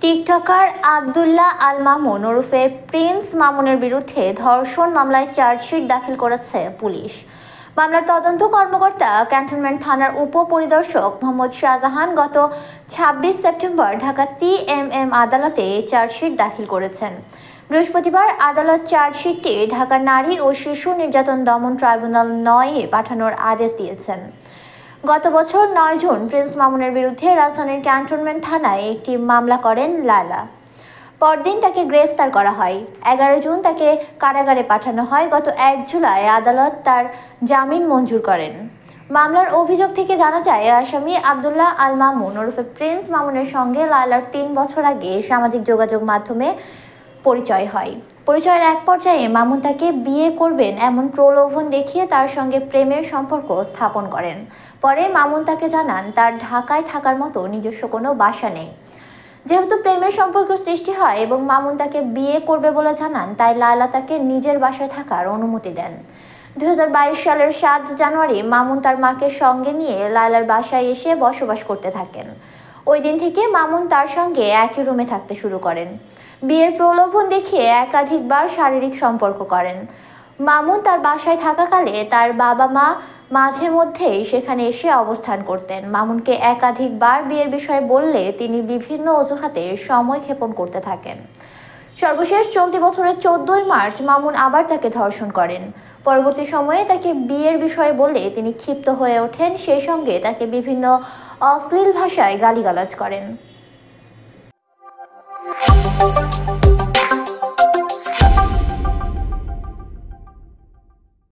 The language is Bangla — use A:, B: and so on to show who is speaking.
A: টিকটকার আব্দুল্লাহ আল মামুন ওরফে প্রিন্স মামুনের বিরুদ্ধে ধর্ষণ মামলায় চার্জশিট দাখিল করেছে পুলিশ। মামলার তদন্ত কর্মকর্তা ক্যান্টনমেন্ট থানার উপপরিদর্শক মোহাম্মদ শাহজাহান গত ২৬ সেপ্টেম্বর ঢাকা সিএমএম আদালতে চার্জশিট দাখিল করেছেন। বৃহস্পতিবার আদালত চার্জশিটটি ঢাকা নারী ও শিশু নির্যাতন দমন ট্রাইব্যুনাল ৯-এ পাঠানোর আদেশ দিয়েছেন। গত বছর ৯ জুন প্রিন্স মামুনের বিরুদ্ধে রাজধানীর ক্যান্টনমেন্ট থানায় একটি মামলা করেন লায়লা। পরদিন তাকে গ্রেফতার করা হয়। ১১ জুন তাকে কারাগারে পাঠানো হয়। গত ১ জুলাই আদালত তার জামিন মঞ্জুর করেন। মামলার অভিযোগ থেকে জানা যায়, আসামি আব্দুল্লাহ আল মামুন ওরফে প্রিন্স মামুনের সঙ্গে লায়লার ৩ বছর আগে সামাজিক যোগাযোগ মাধ্যমে পরিচয় হয়। পরিচয়ের এক পর্যায়ে মামুন তাকে বিয়ে করবেন এমন প্রলোভন দেখিয়ে তার সঙ্গে প্রেমের সম্পর্ক স্থাপন করেন। পরে মামুন তাকে জানান তার ঢাকায় থাকার মতো নিজস্ব কোনো বাসা নেই। যেহেতু প্রেমের সম্পর্ক সৃষ্টি হয় এবং মামুন তাকে বিয়ে করবে বলে জানান, তাই লায়লা তাকে নিজের বাসায় থাকার অনুমতি দেন। ২০২২ সালের ৭ জানুয়ারি মামুন তার মাকে সঙ্গে নিয়ে লায়লার বাসায় এসে বসবাস করতে থাকেন। ওই দিন থেকে মামুন তার সঙ্গে একই রুমে থাকতে শুরু করেন। বিয়ের প্রলোভন দেখিয়ে একাধিকবার শারীরিক সম্পর্ক করেন। মামুন তার বাসায় থাকাকালে তার বাবা মা মাঝে মধ্যেই সেখানে এসে অবস্থান করতেন। মামুনকে একাধিকবার বিয়ের বিষয়ে বললে তিনি বিভিন্ন অজুহাতে সময় ক্ষেপণ করতে থাকেন। সর্বশেষ চলতি বছরের ১৪ মার্চ মামুন আবার তাকে ধর্ষণ করেন। পরবর্তী সময়ে তাকে বিয়ের বিষয়ে বললে তিনি ক্ষিপ্ত হয়ে ওঠেন, সেই সঙ্গে তাকে বিভিন্ন অশ্লীল ভাষায় গালিগালাজ করেন।